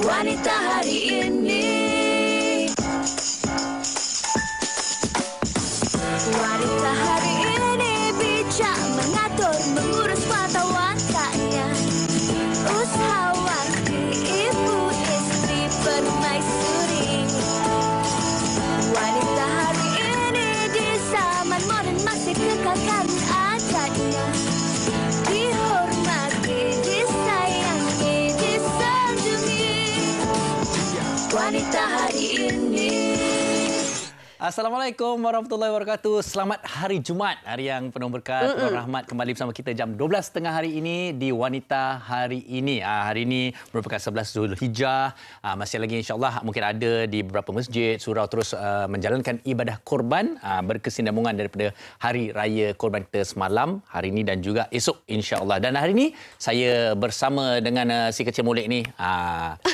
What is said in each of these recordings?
Wanita hari ini. Wanita hari ini bijak mengatur, mengurus mata wantanya. Usahawati, ibu istri permaisuri. Wanita hari ini di zaman modern masih kekalkan adatnya. Dihormati, disayangi, disanjungi. Wanita hari ini. Assalamualaikum warahmatullahi wabarakatuh. Selamat hari Jumaat, hari yang penuh berkat, penuh rahmat. Kembali bersama kita jam 12.30 hari ini di Wanita Hari Ini. Hari ini merupakan 11 Zulhijjah. Masih lagi insya-Allah mungkin ada di beberapa masjid, surau terus menjalankan ibadah korban berkesinambungan daripada Hari Raya Korban kita semalam, hari ini dan juga esok insya-Allah. Dan hari ini saya bersama dengan si kecil molek ni,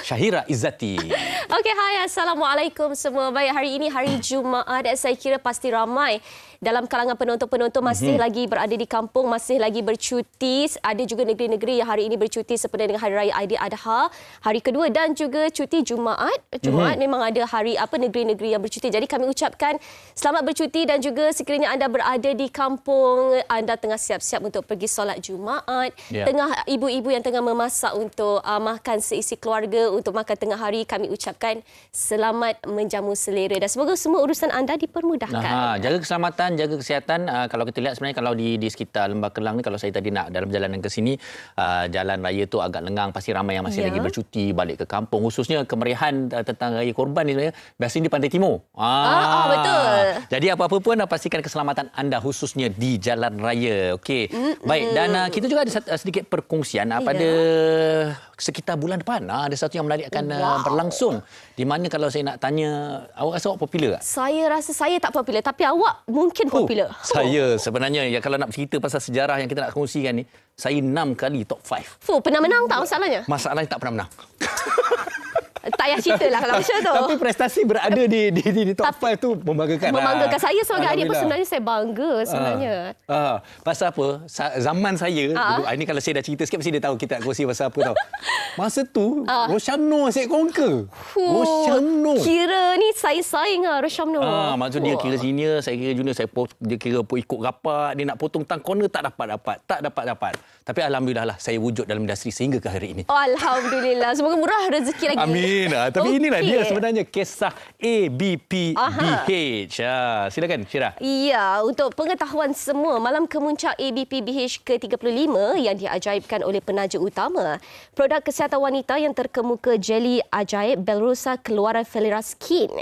Syahira Izzati. Okey, hai, Assalamualaikum semua. Baik, hari ini hari Jumaat. Saya kira pasti ramai dalam kalangan penonton-penonton masih lagi berada di kampung, masih lagi bercuti. Ada juga negeri-negeri yang hari ini bercuti sempena dengan Hari Raya Aidiladha, hari kedua dan juga cuti Jumaat. Jumaat memang ada hari negeri-negeri yang bercuti. Jadi kami ucapkan selamat bercuti dan juga sekiranya anda berada di kampung, anda tengah siap-siap untuk pergi solat Jumaat, tengah ibu-ibu yang tengah memasak untuk makan seisi keluarga untuk makan tengah hari, kami ucapkan selamat menjamu selera dan semoga semua urusan anda dipermudahkan. Jaga keselamatan, jaga kesihatan. Kalau kita lihat sebenarnya kalau di sekitar Lembah Kelang ni, kalau saya tadi nak dalam perjalanan ke sini, jalan raya tu agak lengang, pasti ramai yang masih lagi bercuti balik ke kampung, khususnya kemeriahan tentang Raya Korban ni sebenarnya biasanya di Pantai Timur. Betul. Jadi apa-apa pun pastikan keselamatan anda khususnya di jalan raya. Okey. Baik, dan kita juga ada sedikit perkongsian pada sekitar bulan depan. Ada satu yang menarik akan berlangsung, di mana kalau saya nak tanya, awak rasa awak popular tak? Saya rasa saya tak popular, tapi awak mungkin popular. Saya sebenarnya kalau nak cerita pasal sejarah yang kita nak kongsikan ni, saya 6 kali top 5. Pernah menang tak masalahnya? Masalahnya tak pernah menang. Tak payah cerita lah kalau macam tu. Tapi prestasi berada di top 5 tu membanggakan. Membanggakan. Saya sebagai adik pun sebenarnya saya bangga sebenarnya. Pasal apa? Zaman saya, dulu, ini kalau saya dah cerita sikit, mesti dia tahu kita nak kongsi pasal apa tau. Masa tu, Rosyamno asyik conquer. Rosyamno. Kira ni saya saing lah Rosyamno. Maksud dia kira senior, saya kira junior. Dia kira ikut rapat, dia nak potong tang corner, tak dapat. Tapi alhamdulillah lah, saya wujud dalam industri sehingga ke hari ini. Alhamdulillah. Semoga murah rezeki lagi. Amin. Tapi inilah dia sebenarnya kisah ABPBH. Silakan, Syirah. Ya, untuk pengetahuan semua, malam kemuncak ABPBH ke-35 yang diajaibkan oleh penaja utama, produk kesihatan wanita yang terkemuka Jeli Ajaib Belrosa keluaran Felera Skin.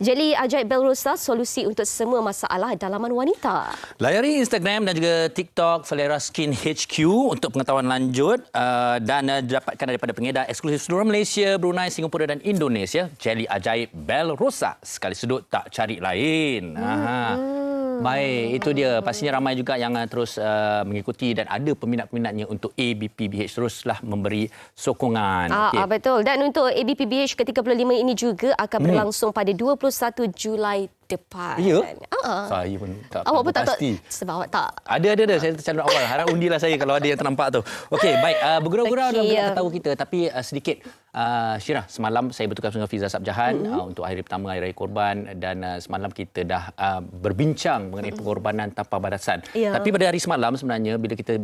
Jeli Ajaib Belrosa, solusi untuk semua masalah dalaman wanita. Layari Instagram dan juga TikTok Felera Skin HQ untuk pengetahuan lanjut dan dapatkan daripada pengedar eksklusif seluruh Malaysia, Brunei, Singapura dan Indonesia. Jeli Ajaib Belrosa, sekali sedut tak cari lain. Baik, itu dia. Pastinya ramai juga yang terus mengikuti dan ada peminat-peminatnya untuk ABPBH. Teruslah memberi sokongan. Betul. Dan untuk ABPBH ke-35 ini juga akan berlangsung pada 21 Julai depan. Ya? Saya pun tak awak pun pasti. Sebab awak tak. Ada. Saya tercalon awal. Harap undilah saya kalau ada yang ternampak tu. Okey, baik. Bergurau-gurau dalam bidang tahu kita. Tapi sedikit, Syirah, semalam saya bertukar dengan Fiza Sabjahan untuk hari pertama Hari Raya Korban. Dan semalam kita dah berbincang mengenai pengorbanan tanpa batasan. Tapi pada hari semalam sebenarnya, bila kita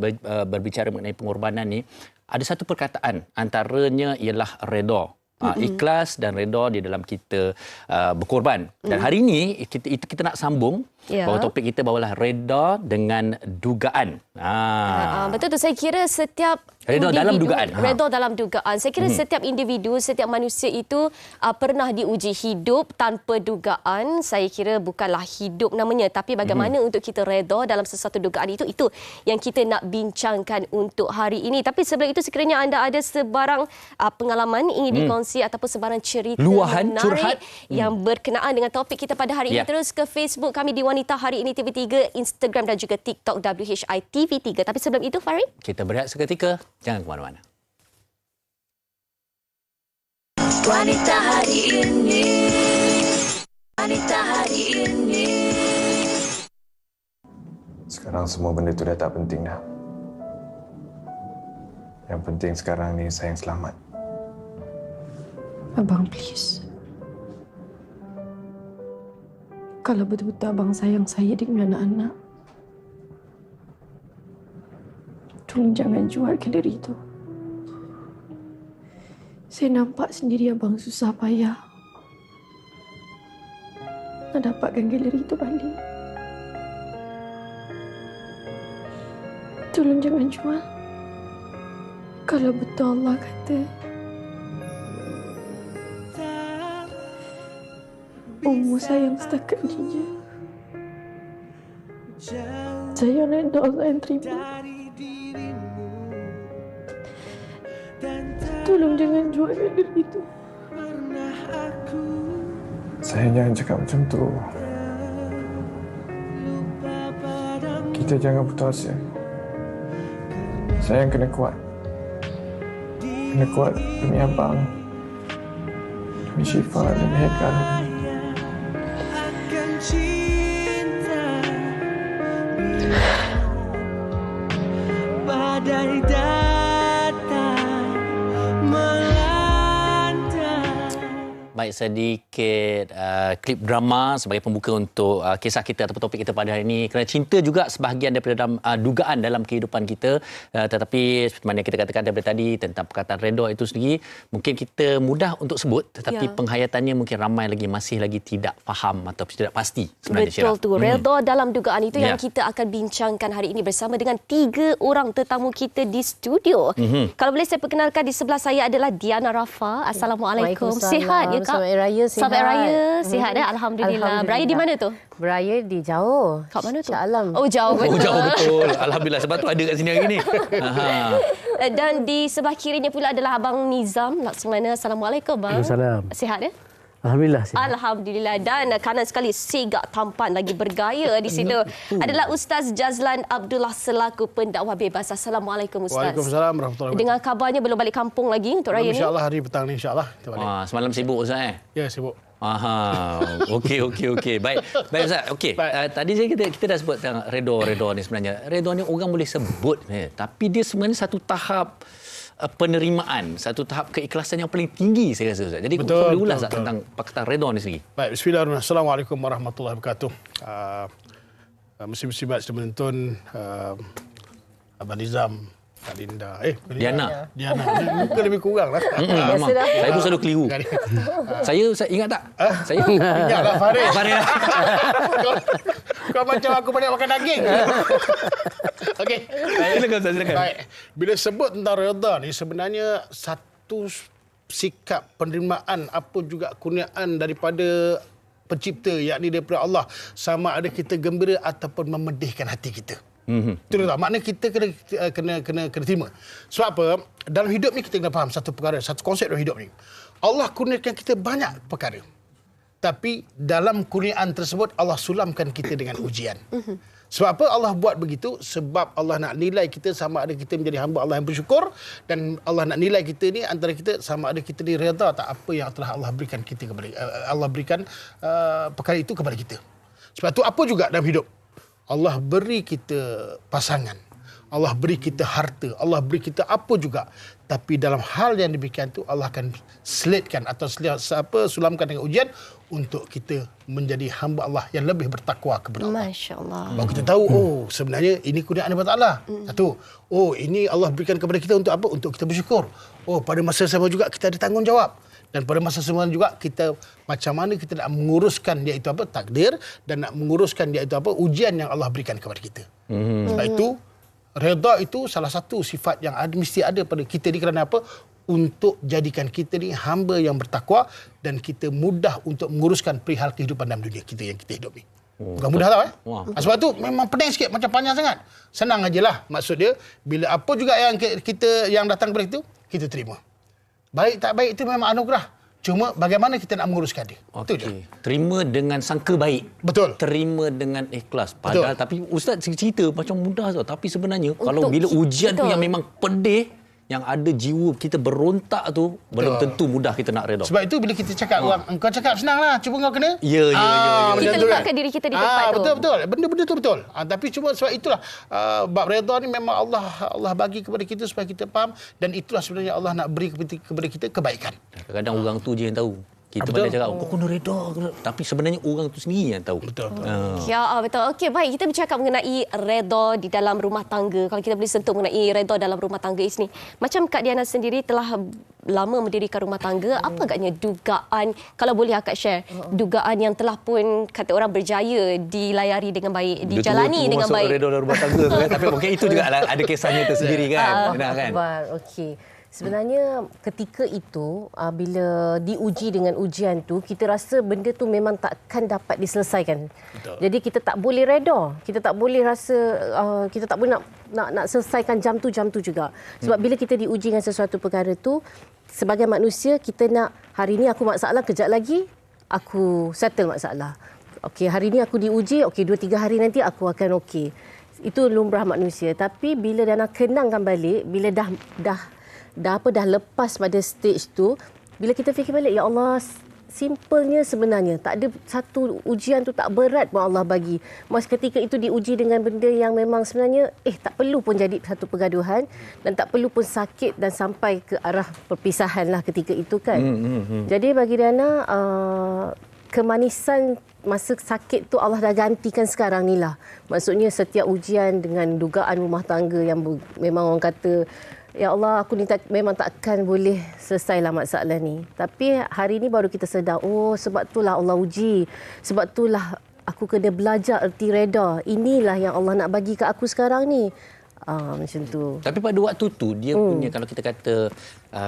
berbicara mengenai pengorbanan ni, ada satu perkataan, antaranya ialah redha. Ikhlas dan redha di dalam kita berkorban. Dan hari ini kita nak sambung bahawa topik kita bahawalah redha dengan dugaan. Betul tu, saya kira setiap redha dalam dugaan. Redha dalam dugaan. Saya kira setiap individu, setiap manusia itu pernah diuji hidup tanpa dugaan. Saya kira bukanlah hidup namanya, tapi bagaimana untuk kita redha dalam sesuatu dugaan itu yang kita nak bincangkan untuk hari ini. Tapi sebelum itu, sekiranya anda ada sebarang pengalaman ingin dikongsi ataupun sebarang cerita luahan, menarik curhat yang berkenaan dengan topik kita pada hari ini, terus ke Facebook kami di Wanita Hari Ini TV3, Instagram dan juga TikTok WHI TV3. Tapi sebelum itu, Farid, kita berehat seketika. Jangan ke mana-mana. Wanita Hari Ini. Wanita Hari Ini. Sekarang semua benda itu dah tak penting dah. Yang penting sekarang ni saya yang selamat. Abang, please. Kalau betul-betul abang sayang saya dengan anak-anak, tolong jangan jual galeri itu. Saya nampak sendiri abang susah payah nak dapatkan galeri itu balik. Tolong jangan jual. Kalau betul Allah kata umur sayang setakat ini je, saya reda Allah yang terima. Tolong jangan jual galeri itu. Sayang, jangan cakap macam tu. Kita jangan putus asa. Sayang kena kuat. Kena kuat demi abang, demi Syifa, demi Haikal. Badai datang melanda. Baik, sedikit klip drama sebagai pembuka untuk kisah kita ataupun topik kita pada hari ini. Kerana cinta juga sebahagian daripada dugaan dalam kehidupan kita. Tetapi seperti mana kita katakan daripada tadi tentang perkataan redha itu sendiri, mungkin kita mudah untuk sebut, tetapi penghayatannya mungkin ramai lagi masih lagi tidak faham atau tidak pasti sebenarnya. Betul tu. Redha dalam dugaan itu yang kita akan bincangkan hari ini bersama dengan 3 orang tetamu kita di studio. Kalau boleh saya perkenalkan, di sebelah saya adalah Diana Rafa. Assalamualaikum. Sihat ya Kak? Selamat Raya, sihat. Selamat Raya, sihat dah. Alhamdulillah. Beraya di mana tu? Beraya di jauh. Kat mana tu? Shah Alam. Oh, jauh betul. Oh, jauh betul. Alhamdulillah, sebab tu ada kat sini hari ini. Dan di sebelah kirinya pula adalah Abang Nizam Laksmana. Assalamualaikum, Bang. Waalaikumsalam. Sihat ya? Alhamdulillah. Alhamdulillah. Dan kanan sekali, sigak tampan lagi bergaya di situ adalah Ustaz Jazlan Abdullah selaku pendakwah bebas. Assalamualaikum Ustaz. Waalaikumsalam warahmatullahi wabarakatuh. Dengar kabarnya belum balik kampung lagi untuk raya ni? InsyaAllah hari petang ni insyaAllah kita balik. Semalam sibuk Ustaz Ya, sibuk. Okey. Baik Ustaz. Okey. Tadi kita dah sebut tentang redha ni sebenarnya. Redha ni orang boleh sebut, tapi dia sebenarnya satu tahap penerimaan, satu tahap keikhlasan yang paling tinggi saya rasa Ustaz. Jadi boleh ulas tak tentang perkataan redha ni sendiri? Baik, bismillahirrahmanirrahim. Assalamualaikum warahmatullahi wabarakatuh. Muslim-muslimat sedang menonton, Abang Nizam, Kak Linda. Diana. Muka lebih kurang lah. Saya pun selalu keliru. Saya ingat tak? Saya ingatlah Farid. Farid. Kau macam aku banyak makan daging. Okey. Silakan. Baik. Bila sebut tentang redha ni, sebenarnya satu sikap penerimaan apa juga kurniaan daripada pencipta, yakni daripada Allah, sama ada kita gembira ataupun memedihkan hati kita. Itu dah maknanya kita kena terima. Sebab apa? Dalam hidup ni kita kena faham satu perkara, satu konsep dalam hidup ni. Allah kurniakan kita banyak perkara. Tapi dalam kurniaan tersebut Allah sulamkan kita dengan ujian. Sebab apa Allah buat begitu? Sebab Allah nak nilai kita sama ada kita menjadi hamba Allah yang bersyukur, dan Allah nak nilai kita ni antara kita sama ada kita ni redha tak apa yang telah Allah berikan kita kepada Allah berikan perkara itu kepada kita. Sebab tu apa juga dalam hidup, Allah beri kita pasangan, Allah beri kita harta, Allah beri kita apa juga. Tapi dalam hal yang demikian tu Allah akan selitkan atau sulamkan dengan ujian untuk kita menjadi hamba Allah yang lebih bertakwa kepada Allah. Masya-Allah. Baru kita tahu, sebenarnya ini kurniaan daripada Allah. Satu, ini Allah berikan kepada kita untuk apa? Untuk kita bersyukur. Pada masa sama juga kita ada tanggungjawab. Dan pada masa sama juga kita macam mana kita nak menguruskan dia itu apa? Takdir, dan nak menguruskan dia itu apa? Ujian yang Allah berikan kepada kita. Sebab itu redha itu salah satu sifat yang mesti ada pada kita ni. Kerana apa? Untuk jadikan kita ni hamba yang bertakwa dan kita mudah untuk menguruskan perihal kehidupan dalam dunia kita yang kita hidup ni. Bukan mudah tau. Sebab tu memang pening sikit, macam panjang sangat. Senang ajalah. Maksud dia, bila apa juga yang kita yang datang kepada itu, kita terima. Baik tak baik itu memang anugerah. Cuma bagaimana kita nak menguruskan dia. Okey. Terima dengan sangka baik. Betul. Terima dengan ikhlas. Padahal tapi Ustaz cerita macam mudah tau. Tapi sebenarnya kalau bila ujian tu yang memang pedih, yang ada jiwa kita berontak tu, belum tentu mudah kita nak redha. Sebab itu bila kita cakap orang, engkau cakap senanglah, cuba kau kena. Ya. Kita betul letakkan diri kita di tempat tu. Betul. Benda-benda tu betul. Tapi cuma sebab itulah bab redha ni memang Allah bagi kepada kita supaya kita faham, dan itulah sebenarnya Allah nak beri kepada kita kebaikan. Kadang-kadang orang tu je yang tahu. Kita pandai cakap, kau kena redha. Tapi sebenarnya orang tu sendiri yang tahu. Betul. Ya, betul. Okey, baik. Kita bercakap mengenai redha di dalam rumah tangga. Kalau kita boleh sentuh mengenai redha dalam rumah tangga ini. Macam Kak Diana sendiri telah lama mendirikan rumah tangga. Apa agaknya dugaan, kalau boleh Kak share, dugaan yang telah pun kata orang berjaya dilayari dengan baik, dijalani dengan baik. Redha dalam rumah tangga tu kan. Tapi mungkin itu juga ada kisahnya tersendiri kan. Benar kan? Okey. Sebenarnya ketika itu bila diuji dengan ujian tu, kita rasa benda tu memang takkan dapat diselesaikan. Betul. Jadi kita tak boleh redha. Kita tak boleh rasa kita tak boleh nak selesaikan jam tu juga. Sebab bila kita diuji dengan sesuatu perkara tu, sebagai manusia kita nak hari ni aku masalah, kejap lagi aku settle masalah. Okey, hari ni aku diuji, okey 2-3 hari nanti aku akan okey. Itu lumrah manusia. Tapi bila dah nak kenangkan balik, bila dah lepas pada stage tu, bila kita fikir balik, ya Allah, simpelnya sebenarnya. Tak ada satu ujian tu tak berat pun Allah bagi. Mas ketika itu diuji dengan benda yang memang sebenarnya tak perlu pun jadi satu pergaduhan, dan tak perlu pun sakit dan sampai ke arah perpisahan lah ketika itu kan. Jadi bagi Diana, kemanisan masa sakit tu Allah dah gantikan sekarang ni lah. Maksudnya setiap ujian dengan dugaan rumah tangga yang memang orang kata, ya Allah, aku ni memang takkan boleh selesailah masalah ni. Tapi hari ni baru kita sedar, sebab itulah Allah uji. Sebab itulah aku kena belajar erti redha. Inilah yang Allah nak bagi ke aku sekarang ni. Macam tu. Tapi pada waktu tu dia punya, kalau kita kata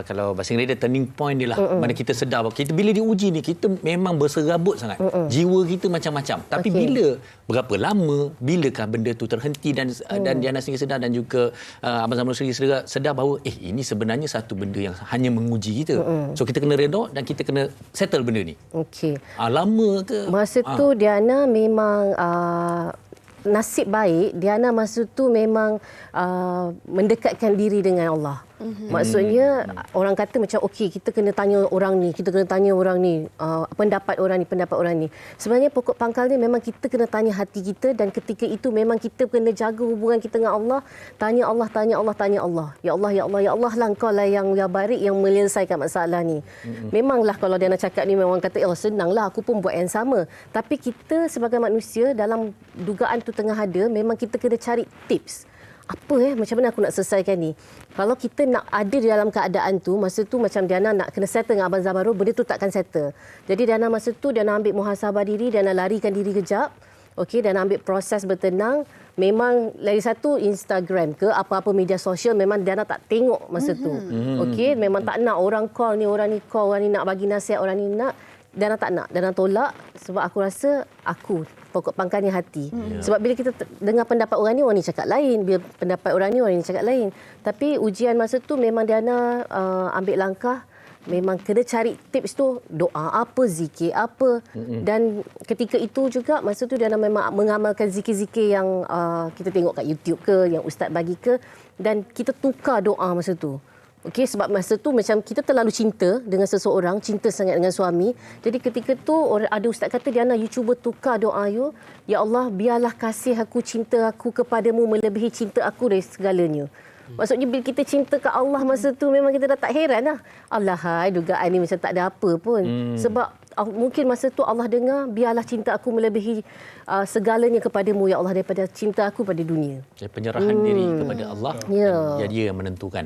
kalau bahasa Inggeris dia turning point dia lah. Mana kita sedar bahawa kita bila diuji ni kita memang berserabut sangat. Jiwa kita macam-macam. Tapi bila berapa lama, bilakah benda tu terhenti dan Diana sendiri sedar dan juga Abang Zamrul sendiri sedar bahawa ini sebenarnya satu benda yang hanya menguji kita. So kita kena redha dan kita kena settle benda ni. Okey. Lama ke? Masa tu Diana memang nasib baik, Diana masa tu memang mendekatkan diri dengan Allah. Maksudnya orang kata macam okey, kita kena tanya orang ni, pendapat orang ni. Sebenarnya pokok pangkalnya memang kita kena tanya hati kita, dan ketika itu memang kita kena jaga hubungan kita dengan Allah. Tanya Allah. Ya Allah lah, engkau lah yang barik yang menyelesaikan masalah ni. Memanglah kalau Diana cakap ni memang kata senanglah, aku pun buat yang sama. Tapi kita sebagai manusia dalam dugaan tu tengah ada, memang kita kena cari tips. Macam mana aku nak selesaikan ni? Kalau kita nak ada di dalam keadaan tu, masa tu macam Diana nak kena settle dengan Abang Zamrul, benda tu takkan settle. Jadi Diana masa tu, Diana ambil muhasabah diri, Diana larikan diri kejap. Okey, Diana ambil proses bertenang. Memang lagi satu, Instagram ke apa-apa media sosial memang Diana tak tengok masa tu. Okey, memang tak nak orang call ni, orang ni call, orang ni nak bagi nasihat, orang ni nak. Diana tak nak, Diana tolak sebab aku rasa pokok pangkalnya hati. Sebab bila kita dengar pendapat orang ni cakap lain, bila pendapat orang ni cakap lain. Tapi ujian masa tu memang Diana ambil langkah, memang kena cari tips tu, doa apa, zikir apa. Dan ketika itu juga masa tu Diana memang mengamalkan zikir-zikir yang kita tengok kat YouTube ke, yang ustaz bagi ke, dan kita tukar doa masa tu. Okey, sebab masa tu macam kita terlalu cinta dengan seseorang, cinta sangat dengan suami. Jadi ketika tu ada ustaz kata, Diana, you cuba tukar doa you. Ya Allah, biarlah kasih aku, cinta aku kepadamu melebihi cinta aku dari segalanya. Maksudnya bila kita cinta ke Allah masa tu, memang kita dah tak heran lah. Allahai, dugaan ni macam tak ada apa pun. Sebab mungkin masa tu Allah dengar, biarlah cinta aku melebihi segalanya kepadamu, ya Allah, daripada cinta aku pada dunia. Penyerahan diri kepada Allah, dan dia yang menentukan.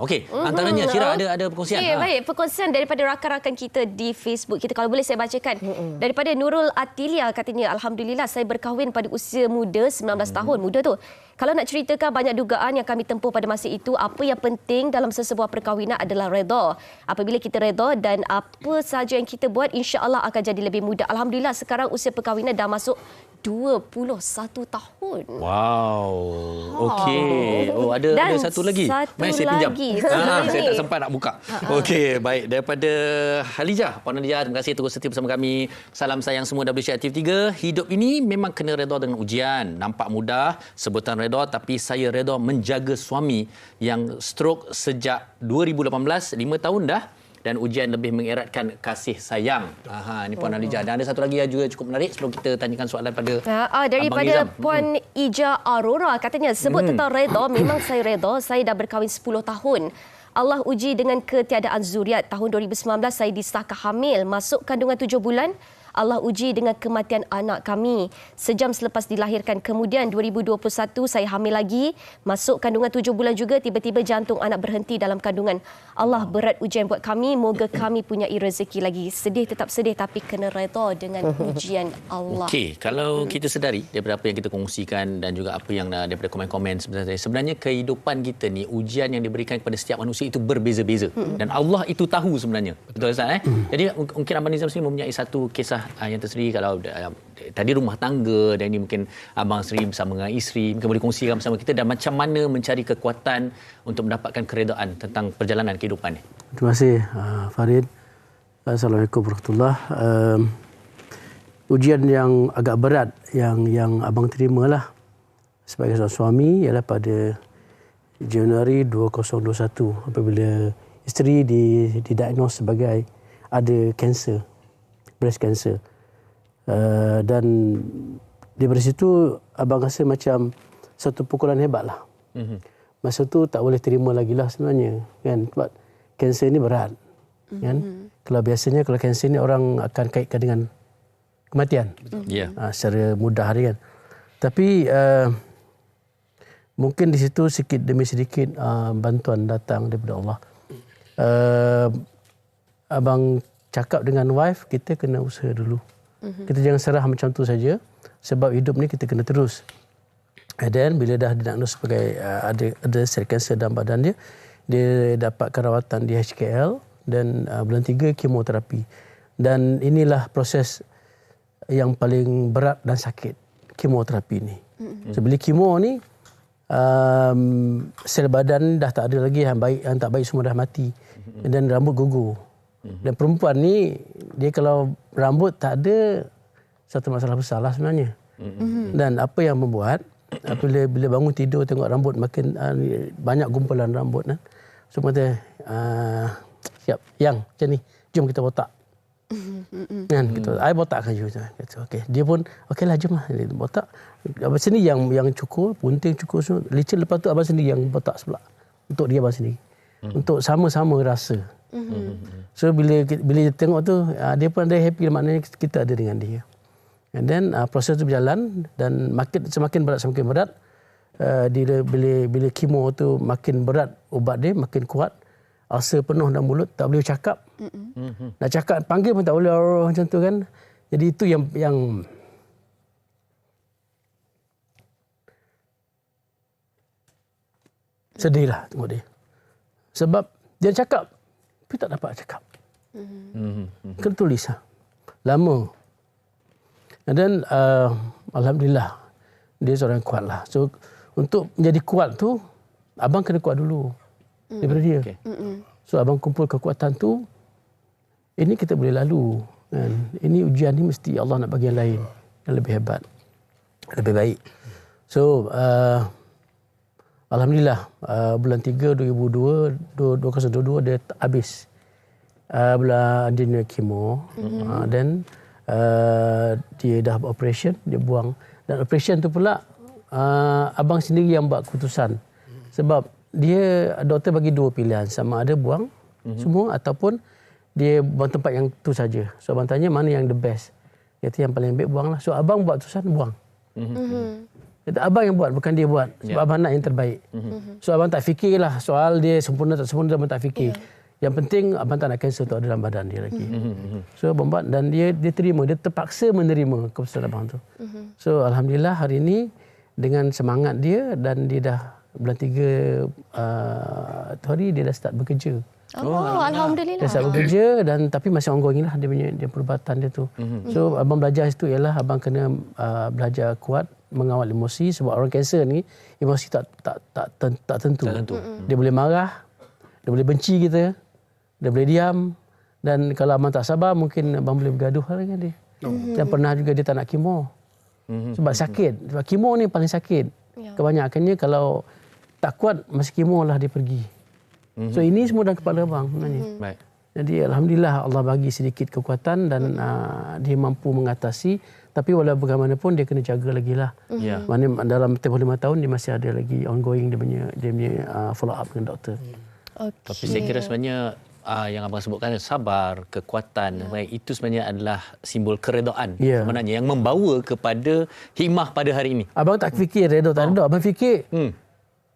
Okey, antaranya Syirah ada perkongsian. Baik, perkongsian daripada rakan-rakan kita di Facebook kita. Kalau boleh saya bacakan. Daripada Nurul Atilia, katanya, alhamdulillah saya berkahwin pada usia muda, 19 tahun. Muda tu. Kalau nak ceritakan banyak dugaan yang kami tempuh pada masa itu, apa yang penting dalam sesebuah perkahwinan adalah redha. Apabila kita redha dan apa sahaja yang kita buat, insya-Allah akan jadi lebih mudah. Alhamdulillah sekarang usia perkahwinan dah masuk 21 tahun. Wow. Okey. Ada satu lagi. Mari saya pinjam. Saya tak sempat nak buka. Okey, baik. Daripada Halijah, Puan Halijah, terima kasih terus setia bersama kami. Salam sayang semua WSHA TV3. Hidup ini memang kena redha dengan ujian. Nampak mudah, sebutan redha redha, tapi saya redha menjaga suami yang stroke sejak 2018, 5 tahun dah. Dan ujian lebih mengeratkan kasih sayang. Ini Puan Alijah. Dan ada satu lagi yang juga cukup menarik sebelum kita tanyakan soalan pada daripada Puan Ija Aurora, katanya sebut tentang redha, memang saya redha, saya dah berkahwin 10 tahun. Allah uji dengan ketiadaan zuriat. Tahun 2019 saya disahkan hamil, masuk kandungan 7 bulan. Allah uji dengan kematian anak kami. Sejam selepas dilahirkan, kemudian 2021 saya hamil lagi, masuk kandungan 7 bulan juga, tiba-tiba jantung anak berhenti dalam kandungan. Allah berat ujian buat kami, moga kami punya rezeki lagi. Sedih tetap sedih, tapi kena redha dengan ujian Allah. Okey, kalau kita sedari daripada apa yang kita kongsikan dan juga apa yang daripada komen-komen sebenarnya kehidupan kita ni, ujian yang diberikan kepada setiap manusia itu berbeza-beza. Dan Allah itu tahu sebenarnya. Betul Ustaz? Jadi mungkin Abang Nizam sendiri mempunyai satu kisah yang tersendiri. Kalau tadi rumah tangga, dan ini mungkin Abang sendiri bersama dengan isteri, mungkin boleh kongsikan bersama kita dan macam mana mencari kekuatan untuk mendapatkan keredaan tentang perjalanan kehidupan ni. Terima kasih Farid. Assalamualaikum warahmatullahi wabarakatuh. Ujian yang agak berat yang abang terimalah sebagai seorang suami ialah pada Januari 2021 apabila isteri didiagnos sebagai ada kanser, breast cancer. Dan daripada situ abang rasa macam satu pukulan hebatlah. Masa tu tak boleh terima lagi lah sebenarnya, kan, sebab kanser ni berat, kan. Kalau biasanya kalau kanser ni orang akan kaitkan dengan kematian, secara mudah kan. Tapi mungkin di situ sedikit demi sedikit bantuan datang daripada Allah. Abang cakap dengan wife, kita kena usaha dulu. Kita jangan serah macam tu saja, sebab hidup ni kita kena terus. And then bila dah didiagnos sebagai ada sel kanser dalam badan dia, dia dapatkan rawatan di HKL dan bulan 3 kemoterapi. Dan inilah proses yang paling berat dan sakit, kemoterapi ni. So, bila kemo ni sel badan dah tak ada lagi, yang baik yang tak baik semua dah mati. Dan rambut gugur. Dan perempuan ni, dia kalau rambut tak ada, satu masalah besar lah sebenarnya. Dan apa yang membuat, bila bangun tidur tengok rambut makin banyak gumpulan rambut, so kata, siap, yang macam ni, jom kita botak. Kan, kita, I botakkan you. Okay. Dia pun, okeylah, jom lah, botak. Abang sendiri yang cukur, punting cukur semua, licin, lepas tu abang sendiri yang botak sebelah. Untuk dia abang sendiri. Untuk sama-sama rasa. So bila tengok tu, dia pun ada happy, maknanya kita ada dengan dia. And then proses tu berjalan dan semakin berat. Bila kemo tu makin berat, ubat dia makin kuat, ulcer penuh dalam mulut, tak boleh cakap. Nak cakap, panggil pun tak boleh, macam tu kan. Jadi itu yang sedihlah tengok dia. Sebab dia cakap, tapi tak dapat cakap. Kena tulis lah. Lama. Dan alhamdulillah, dia seorang yang kuat lah. So, untuk menjadi kuat tu, abang kena kuat dulu daripada dia. So, abang kumpul kekuatan tu, ini kita boleh lalu. Kan? Ini ujian ni mesti Allah nak bagi yang lain, yang lebih hebat, lebih baik. So, alhamdulillah, bulan 3 2022 dia habis bulan dia kemo. Dan dia dah operation, dia buang. Dan operation tu pula abang sendiri yang buat keputusan. Sebab dia, doktor bagi 2 pilihan, sama ada buang semua ataupun dia buang tempat yang tu saja. So abang tanya mana yang the best. Dia kata yang paling baik buanglah. So abang buat keputusan buang. Abang yang buat, bukan dia buat. Sebab abang nak yang terbaik. So abang tak fikirlah soal dia sempurna tak sempurna, abang tak fikir. Yang penting abang tak nak kanser tu ada dalam badan dia lagi. So abang buat dan dia terima, dia terpaksa menerima keputusan abang tu. So alhamdulillah hari ini dengan semangat dia dan dia dah bulan 3 hari dia dah start bekerja. Alhamdulillah. Dia start bekerja dan tapi masih ongoing lah dia perubatan dia tu. So abang belajar situ ialah abang kena belajar kuat mengawal emosi, sebab orang kanser ni emosi tak tentu. Dia boleh marah, dia boleh benci kita, dia boleh diam, dan kalau abang tak sabar mungkin abang boleh bergaduh dengan dia. Dan pernah juga dia tak nak kemo. Sebab sakit. Sebab kemo ni paling sakit. Kebanyakannya kalau tak kuat, masih kemo lah dia pergi. So ini semua dalam kepala abang sebenarnya. Baik. Jadi Alhamdulillah Allah bagi sedikit kekuatan dan dia mampu mengatasi. Tapi walau bagaimanapun dia kena jaga lagi lah. Ya. Mana dalam tempoh 5 tahun dia masih ada lagi ongoing dia punya follow up dengan doktor. Tapi saya kira sebenarnya yang abang sebutkan sabar, kekuatan, baik, itu sebenarnya adalah simbol keredaan sebenarnya yang membawa kepada hikmah pada hari ini. Abang tak fikir redha tak redha, abang fikir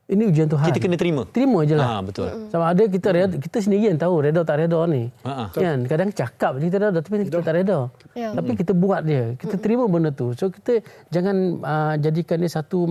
ini ujian Tuhan. Kita kena terima. Terima je lah. Betul. Sama ada kita sendiri yang tahu redha tak redha ni. Kan kadang cakap kita redha tapi kita tak redha. Tapi kita buat dia. Kita terima benda tu. So kita jangan jadikan dia satu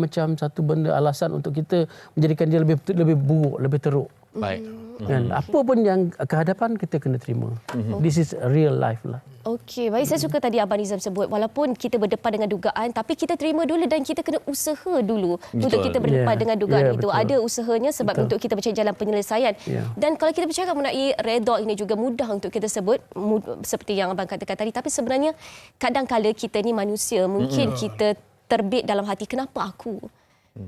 benda alasan untuk kita menjadikan dia lebih buruk, lebih teruk. Baik. Kan apa pun yang kehadapan kita kena terima. This is real life lah. Okey, baik. Saya suka tadi Abang Nizam sebut, walaupun kita berdepan dengan dugaan, tapi kita terima dulu dan kita kena usaha dulu untuk kita berdepan dengan dugaan itu. Betul. Ada usahanya sebab untuk kita mencari jalan penyelesaian. Dan kalau kita bercakap mengenai redha ini juga mudah untuk kita sebut, seperti yang Abang katakan tadi. Tapi sebenarnya kadang-kala kita ni manusia, mungkin kita terbit dalam hati, kenapa aku?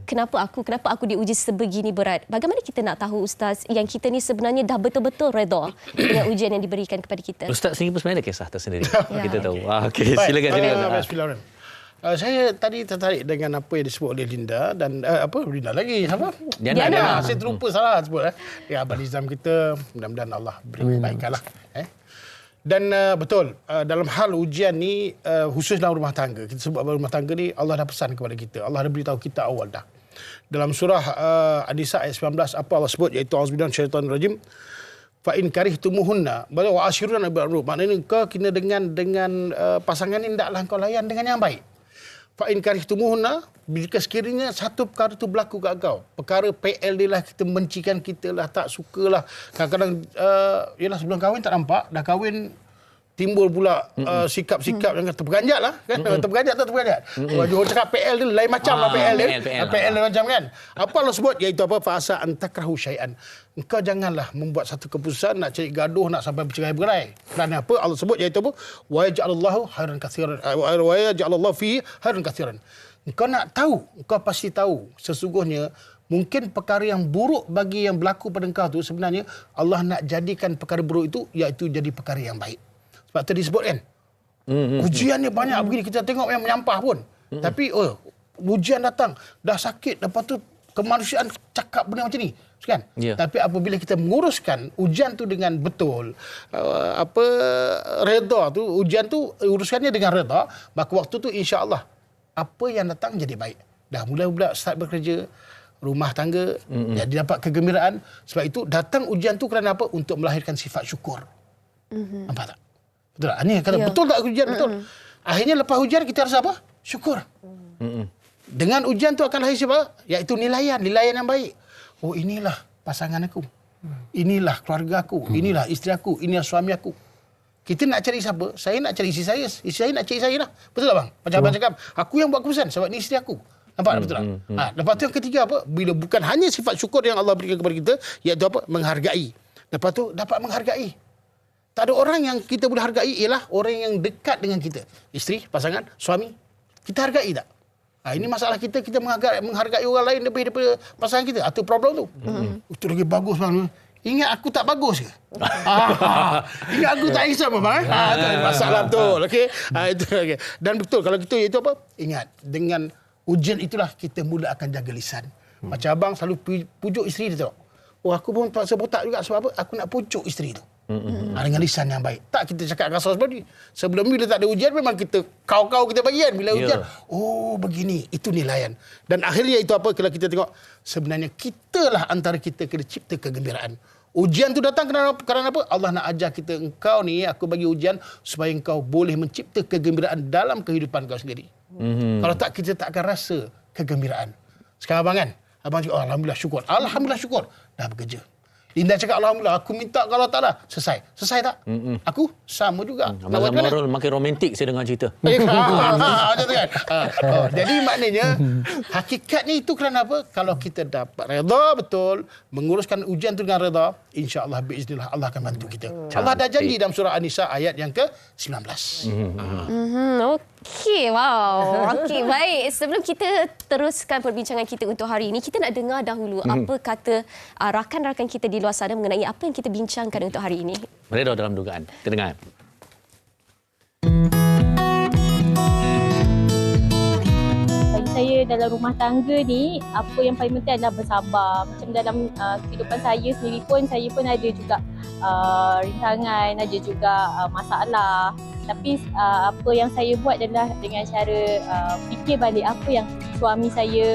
Kenapa aku diuji sebegini berat? Bagaimana kita nak tahu, Ustaz, yang kita ni sebenarnya dah betul-betul redha dengan ujian yang diberikan kepada kita? Ustaz sendiri pun sebenarnya ada kisah tersendiri. Kita tahu. Okey, silakan. Bismillahirrahmanirrahim. Saya tadi tertarik dengan apa yang disebut oleh Linda dan Linda lagi siapa? Diana. Saya terlupa salah sebut Abang Nizam kita, mudah-mudahan Allah beri kebaikanlah. Dan betul, dalam hal ujian ni, khusus dalam rumah tangga, kita sebut rumah tangga ni, Allah dah pesan kepada kita. Allah dah beritahu kita awal dah. Dalam surah An-Nisa ayat 19, apa Allah sebut, iaitu auzubillahi minasyaitonir rajim, fa in karihtumuhunna wa ashiruna bil ma'ruf. Maknanya kau kena dengan pasangan ni hendaklah kau layan dengan yang baik. Fa in karihtumuhunna, jika sekiranya satu perkara tu berlaku kat kau, perkara PL dia lah, kita mencikan kita lah, tak sukalah. Kadang-kadang yalah sebelum kahwin tak nampak, dah kahwin timbul pula sikap-sikap yang terperanjat lah kan. Terperanjat. Johor cakap PL dia lain macam lah PL dia. PL dia macam kan. Apa Allah sebut, iaitu apa, fa asa an takrahu syai'an. Engkau janganlah membuat satu keputusan nak cari gaduh, nak sampai bercerai-berai. Kerana apa? Allah sebut iaitu apa? Wa yaj'alallahu khairan katsiran. Wa yaj'alallahu fi khairan katsiran. Engkau nak tahu, engkau pasti tahu sesungguhnya mungkin perkara yang buruk bagi yang berlaku pada engkau tu sebenarnya Allah nak jadikan perkara buruk itu iaitu jadi perkara yang baik. Sebab tadi disebut kan, ujiannya banyak begini, kita tengok yang menyampah pun. Tapi ujian datang, dah sakit, lepas tu kemanusiaan cakap benda macam ni. Kan? Tapi apabila kita menguruskan ujian tu dengan betul, redha tu, ujian tu uruskannya dengan redha, maka waktu tu insya-Allah apa yang datang jadi baik. Dah mula-mula start bekerja, rumah tangga, jadi dapat kegembiraan. Sebab itu datang ujian tu kerana apa? Untuk melahirkan sifat syukur. Nampak tak? Betul tak? Ini kalau betul tak ujian betul. Akhirnya lepas ujian kita rasa apa? Syukur. Dengan ujian tu akan lahir siapa? Iaitu nilaian yang baik. Oh, inilah pasangan aku. Inilah keluarga aku. Inilah isteri aku. Inilah suami aku. Kita nak cari siapa? Saya nak cari isteri saya. Isteri saya nak cari saya lah. Betul tak bang? Macam abang cakap, aku yang buat keputusan sebab ni isteri aku. Nampak tak? Betul tak? Lepas tu yang ketiga apa? Bila bukan hanya sifat syukur yang Allah berikan kepada kita, iaitu apa? Menghargai. Lepas tu dapat menghargai. Tak ada orang yang kita boleh hargai ialah orang yang dekat dengan kita. Isteri, pasangan, suami. Kita hargai tak? Ini masalah kita menghargai orang lain lebih daripada pasangan kita. Itu problem tu. Itu lagi bagus bang. Ingat aku tak bagus ke? Ingat aku tak handsome bang? Masalah betul. Okay? Itu, okay. Dan betul kalau kita itu apa? Ingat, dengan ujian itulah kita mula akan jaga lisan. Macam abang selalu pujuk isteri dia tau. Oh, aku pun terpaksa botak juga sebab apa? Aku nak pujuk isteri tu. Dengan lisan yang baik. Tak kita cakap kasar sebab ni. Sebelum bila tak ada ujian memang kita kau-kau kita bagi kan. Bila ujian, oh begini, itu nilaian. Dan akhirnya itu apa kalau kita tengok sebenarnya kitalah antara kita kena cipta kegembiraan. Ujian tu datang kerana apa? Allah nak ajar kita, engkau ni aku bagi ujian supaya engkau boleh mencipta kegembiraan dalam kehidupan kau sendiri. Kalau tak kita tak akan rasa kegembiraan. Sekarang abang kan, abang cakap alhamdulillah syukur. Alhamdulillah syukur. Dah bekerja. Linda cakap alhamdulillah aku minta kalau tak lah selesai tak aku sama juga. Abang Marul makin romantik saya dengar cerita. Macam tu kan. Jadi maknanya hakikatnya itu kerana apa? Kalau kita dapat redha betul, menguruskan ujian tu dengan redha, insya-Allah biiznillah Allah akan bantu kita. Allah dah janji dalam surah An-Nisa ayat yang ke-19. Okey, wow. Okey, baik. Sebelum kita teruskan perbincangan kita untuk hari ini, kita nak dengar dahulu apa kata rakan-rakan kita di luar sana mengenai apa yang kita bincangkan untuk hari ini. Redha dalam dugaan. Kita dengar. Bagi saya dalam rumah tangga ni, apa yang paling penting adalah bersabar. Macam dalam kehidupan saya sendiri pun, saya pun ada juga rintangan, ada juga masalah. Tapi apa yang saya buat adalah dengan cara fikir balik apa yang suami saya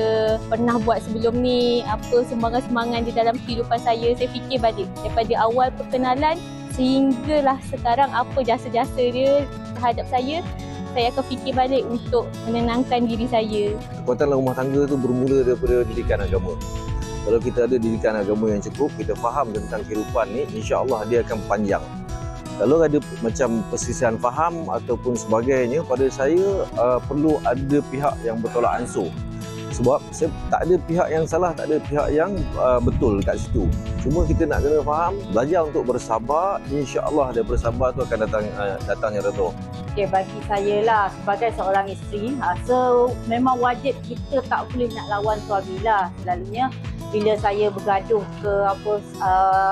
pernah buat sebelum ni, apa sumbangan-sumbangan di dalam kehidupan saya fikir balik. Daripada awal perkenalan sehinggalah sekarang apa jasa-jasa dia terhadap saya akan fikir balik untuk menenangkan diri saya. Kekuatan dalam rumah tangga tu bermula daripada didikan agama. Kalau kita ada didikan agama yang cukup, kita faham tentang kehidupan ni, insya-Allah dia akan panjang. Kalau ada macam perselisihan faham ataupun sebagainya, pada saya perlu ada pihak yang bertolak ansur. Sebab tak ada pihak yang salah, tak ada pihak yang betul kat situ. Cuma kita nak kena faham, belajar untuk bersabar, insya-Allah daripada sabar tu akan datangnya redha. Okay, bagi saya lah sebagai seorang isteri, so memang wajib kita tak boleh nak lawan suami lah. Selalunya bila saya bergaduh ke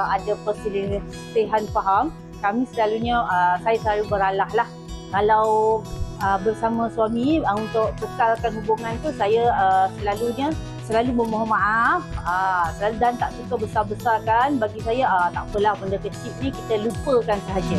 ada perselisihan faham, kami selalunya saya selalu beralah lah. Kalau bersama suami untuk kekalkan hubungan tu, saya selalu memohon maaf dan tak suka besar-besarkan. Bagi saya tak apalah, benda kecil ni kita lupakan sahaja.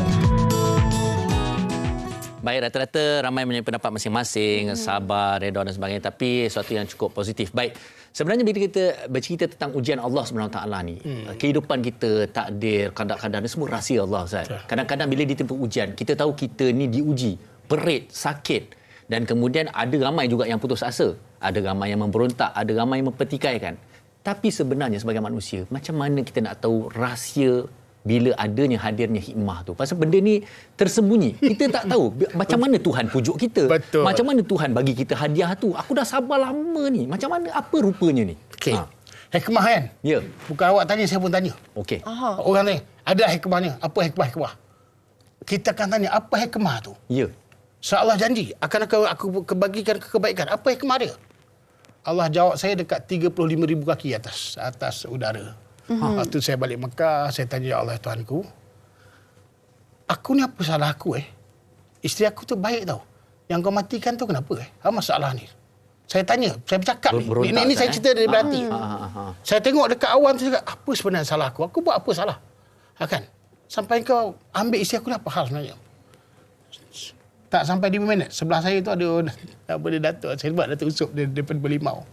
Baik, rata-rata ramai punya pendapat masing-masing, sabar, redha dan sebagainya, tapi sesuatu yang cukup positif. Baik, sebenarnya bila kita bercerita tentang ujian Allah SWT ni, kehidupan kita, takdir, kadar-kadar ni semua rahsia Allah, Ustaz. Kadang-kadang bila ditempuh ujian, kita tahu kita ni diuji, perit, sakit, dan kemudian ada ramai juga yang putus asa, ada ramai yang memberontak, ada ramai yang mempertikaikan. Tapi sebenarnya sebagai manusia, macam mana kita nak tahu rahsia bila adanya hadirnya hikmah tu? Pasal benda ni tersembunyi. Kita tak tahu macam mana Tuhan pujuk kita. Betul. Macam mana Tuhan bagi kita hadiah tu. Aku dah sabar lama ni. Macam mana, apa rupanya ni? Okey. Hikmah kan? Ya. Bukan awak tanya, saya pun tanya. Okey. Orang tanya, ada hikmahnya. Apa hikmah? Kita akan tanya, apa hikmah tu? Ya. Allah janji akan aku bagikan kebaikan. Apa hikmah dia? Allah jawab saya dekat 35,000 kaki atas udara. Waktu saya balik Mekah, saya tanya, ya Allah Tuhanku, aku ni apa salah aku Isteri aku tu baik tau. Yang kau matikan tu kenapa apa masalah ni? Saya tanya, saya bercakap ni. Ini saya cerita dari hati. Saya tengok dekat awan tu cakap, apa sebenarnya salah aku? Aku buat apa salah? Kan? Sampai kau ambil isteri aku ni, apa hal sebenarnya? Tak sampai 5 minit, sebelah saya tu ada Datuk. Saya buat Datuk Usop daripada Berlimau.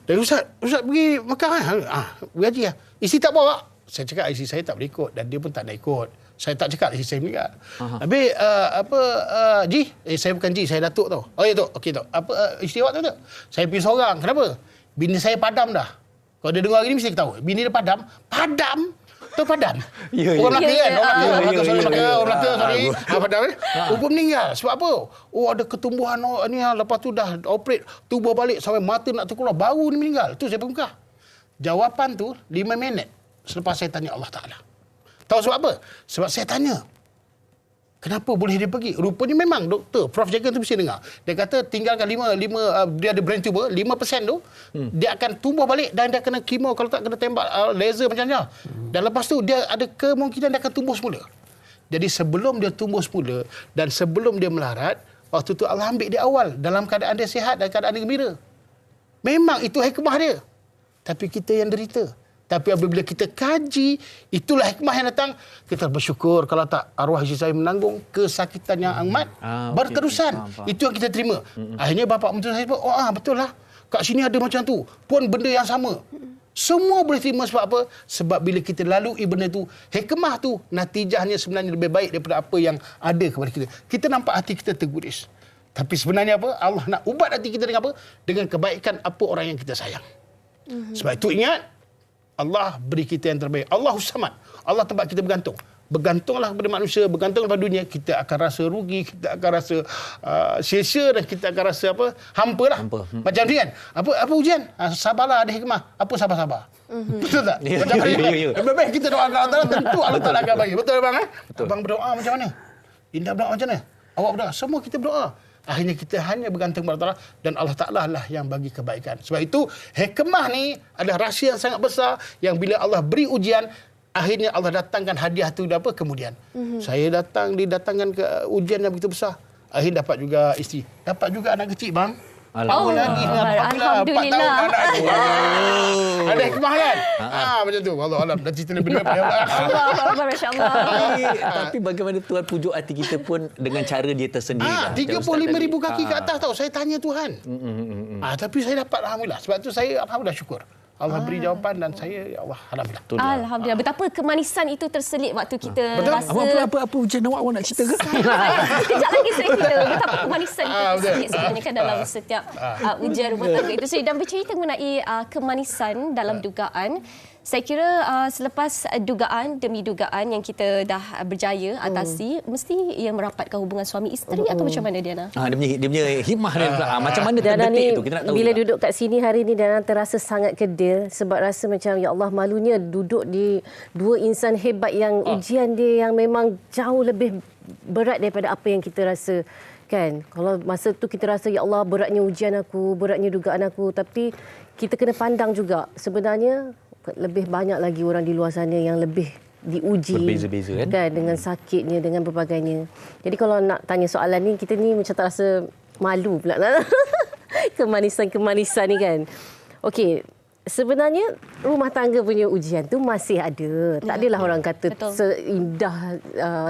Dan Ustaz pergi Mekah kan? Berhaji lah. Isteri tak bawa. Saya cakap isteri saya tak boleh ikut dan dia pun tak nak ikut. Saya tak cakap isteri saya meninggal. Habis Ji, saya bukan Ji, saya Datuk tau. Oh ya Tok, okey Tok. Isteri awak tu? Saya pergi seorang. Kenapa? Bini saya padam dah. Kalau dia dengar hari ni mesti ketawa. Bini dia padam. Padam? Tu padam. Orang Melaka kan? Orang Melaka, sorry. Padam kan? Rupa meninggal. Sebab apa? Ada ketumbuhan ni, lepas tu dah operate, tubuh balik sampai mata nak terkeluar, baru ni meninggal. Tu saya pengkah. Jawapan tu 5 minit selepas saya tanya Allah Ta'ala. Tahu sebab apa? Sebab saya tanya, kenapa boleh dia pergi? Rupanya memang doktor, Prof. Jagan tu mesti dengar. Dia kata tinggalkan dia ada brain tumor, 5% tu, dia akan tumbuh balik dan dia kena kemo, kalau tak kena tembak laser macam-macam. Dan lepas tu dia ada kemungkinan dia akan tumbuh semula. Jadi sebelum dia tumbuh semula dan sebelum dia melarat, waktu tu Allah ambil dia awal dalam keadaan dia sihat dan keadaan dia gembira. Memang itu hikmah dia. Tapi kita yang derita. Tapi apabila kita kaji, itulah hikmah yang datang. Kita bersyukur, kalau tak arwah isteri saya menanggung kesakitan yang amat berterusan. Itu yang kita terima. Akhirnya bapa mentua saya, betul lah. Kat sini ada macam tu. Pun benda yang sama. Semua boleh terima sebab apa? Sebab bila kita lalui benda tu, hikmah tu, natijahnya sebenarnya lebih baik daripada apa yang ada kepada kita. Kita nampak hati kita terguris. Tapi sebenarnya apa? Allah nak ubat hati kita dengan apa? Dengan kebaikan apa orang yang kita sayang. Sebab itu ingat, Allah beri kita yang terbaik. Allahus Samad. Allah tempat kita bergantung. Bergantunglah kepada manusia, bergantunglah pada dunia, kita akan rasa rugi, kita akan rasa sia-sia dan kita akan rasa hampa lah. Macam ni kan. Apa ujian? Sabarlah, ada hikmah. Apa sabar-sabar? Betul tak? Macam mana? Lebih baik kita doakan Allah Ta'ala, tentu Allah Ta'ala akan bagi. Betul bang? Betul. Abang berdoa macam mana? Indah berdoa macam mana? Awak berdoa. Semua kita berdoa. Akhirnya kita hanya bergantung kepada Allah dan Allah Ta'ala lah yang bagi kebaikan. Sebab itu hikmah ni adalah rahsia yang sangat besar yang bila Allah beri ujian, akhirnya Allah datangkan hadiah tu apa kemudian. Saya didatangkan ke ujian yang begitu besar. Akhirnya dapat juga isteri. Dapat juga anak kecil bang. Alhamdulillah. 4 tahun anak tu. Ada hikmah kan? Macam tu. Allah Alam. Dah cerita lebih banyak. Allah, masya-Allah. Tapi bagaimana Tuhan pujuk hati kita pun dengan cara dia tersendiri. 35,000 kaki ke atas tau. Saya tanya Tuhan. Tapi saya dapat Alhamdulillah. Sebab tu saya Alhamdulillah syukur. Allah beri jawapan dan saya, ya Allah, Alhamdulillah. Alhamdulillah. Betapa kemanisan itu terselit waktu kita rasa... Apa ujian awak nak cerita ke? Kejap lagi saya cerita. Betapa kemanisan itu terselit sebenarnya kan dalam setiap ujian rumah tangga itu. Dan bercerita mengenai kemanisan dalam dugaan, saya kira selepas dugaan demi dugaan yang kita dah berjaya atasi, mesti ia merapatkan hubungan suami isteri atau macam mana Diana? Dia punya hikmah dia pula. Macam mana terdetik tu kita nak tahu. Bila duduk kat sini hari ni Diana terasa sangat kedil sebab rasa macam ya Allah malunya duduk di dua insan hebat yang ujian dia yang memang jauh lebih berat daripada apa yang kita rasa. Kan? Kalau masa tu kita rasa ya Allah beratnya ujian aku, beratnya dugaan aku, tapi kita kena pandang juga sebenarnya lebih banyak lagi orang di luar sana yang lebih diuji berbeza-beza kan dengan sakitnya, dengan berbagai-nya. Jadi kalau nak tanya soalan ni, kita ni macam tak rasa malu pula kemanisan-kemanisan ni kan. Okey, sebenarnya rumah tangga punya ujian tu masih ada. Tak adalah orang kata seindah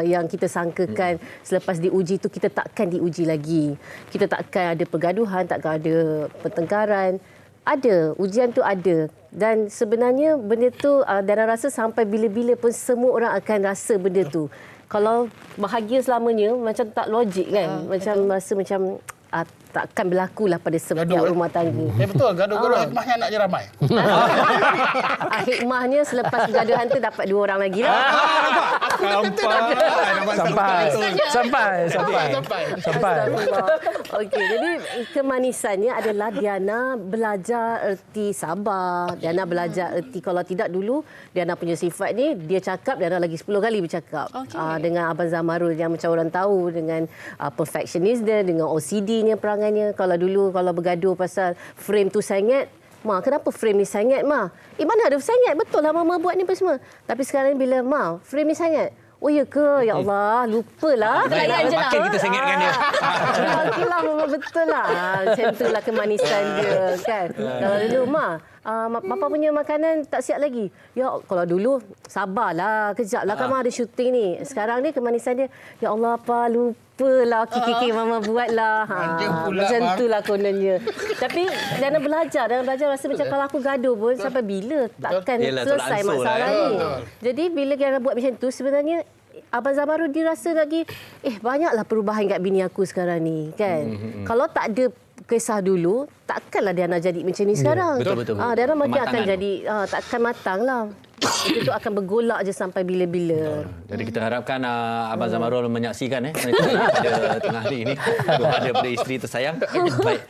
yang kita sangkakan selepas diuji tu kita takkan diuji lagi. Kita takkan ada pergaduhan, takkan ada pertengkaran. Ada, ujian tu ada. Dan sebenarnya benda tu Dana rasa sampai bila-bila pun semua orang akan rasa benda tu. Kalau bahagia selamanya macam tak logik kan. Macam rasa macam takkan berlaku lah pada setiap rumah tangga. Betul, gaduh-gaduh hikmahnya nak je ramai. Hikmahnya selepas gaduhan tu dapat 2 orang lagi lah. Sampai. Okey, jadi kemanisannya adalah Diana belajar erti sabar. Diana belajar erti kalau tidak dulu Diana punya sifat ni dia cakap Diana lagi 10 kali bercakap. Dengan Abang Zamarul yang macam orang tahu dengan perfectionist dia, dengan OCD-nya perangai. Kalau dulu kalau bergaduh pasal frame tu sengit, Ma, kenapa frame ni sengit, Ma? Mana ada sengit? Betul lah Mama buat ni apa semua. Tapi sekarang bila, Ma, frame ni sengit. Oh ya ke? Ya Allah, lupalah. Makin kita sengitkan dia. Itulah memang betul lah. Macam itulah kemanisan dia kan. Kalau dulu, Ma, Bapa punya makanan tak siap lagi. Ya, kalau dulu sabarlah, kejaplah kan Ma ada syuting ni. Sekarang ni kemanisan dia, ya Allah apa lupalah kiki Mama buatlah. Macam itulah kononnya. Tapi Dana belajar rasa macam kalau aku gaduh pun sampai bila takkan selesai masalah ni. Jadi bila Dana buat macam tu sebenarnya Abang Zamarul dia rasa lagi banyaklah perubahan kat bini aku sekarang ni kan. Kalau tak ada kisah dulu, takkanlah Diana jadi macam ni sekarang. Betul. Diana makin akan jadi, takkan matang lah. Itu akan bergolak je sampai bila-bila. Jadi kita harapkan Abang Zamarul menyaksikan pada tengah hari ini ada pada isteri tersayang. Baik.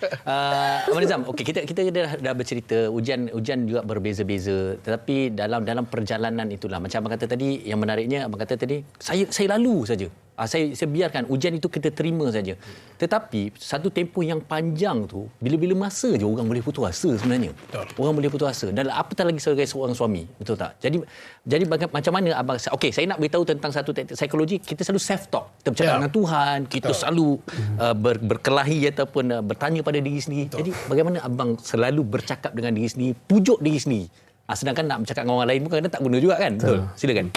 Abang Nizam, okey kita dah bercerita ujian juga berbeza-beza, tetapi dalam perjalanan itulah macam abang kata tadi, yang menariknya abang kata tadi saya lalu saja. Saya biarkan ujian itu kita terima saja. Tetapi satu tempoh yang panjang tu, bila-bila masa je orang boleh putus asa sebenarnya. Orang boleh putus asa. Dan apatah lagi sebagai seorang suami. Betul tak? Jadi macam mana abang... Okey, saya nak beritahu tentang satu teknik psikologi. Kita selalu self-talk. Kita bercakap dengan Tuhan. Kita selalu berkelahi ataupun bertanya pada diri sendiri. Jadi bagaimana abang selalu bercakap dengan diri sendiri, pujuk diri sendiri. Sedangkan nak bercakap dengan orang lain pun kadang tak guna juga kan? Betul. Silakan.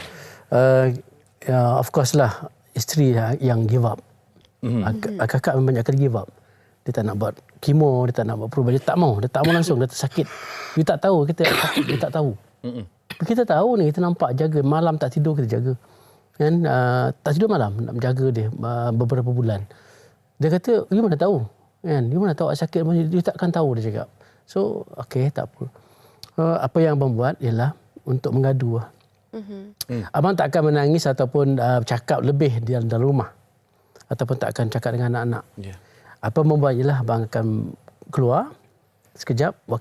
Of course lah. Isteri yang give up. Kakak memang banyak kali give up. Dia tak nak buat kemo, dia tak nak buat perubahan. Dia tak mau langsung, dia tersakit. Dia tak tahu, kita sakit, dia tak tahu. Kita tahu ni, kita nampak jaga. Malam tak tidur, kita jaga. Kan? Tak tidur malam, nak menjaga dia beberapa bulan. Dia kata, you mana tahu? Kan? You mana tahu sakit? Dia takkan tahu, dia cakap. So, okey, tak apa. Apa yang abang buat ialah untuk mengadu lah. Abang tak akan menangis ataupun cakap lebih di dalam rumah ataupun tak akan cakap dengan anak-anak. Apa membuat ialah abang akan keluar sekejap bawa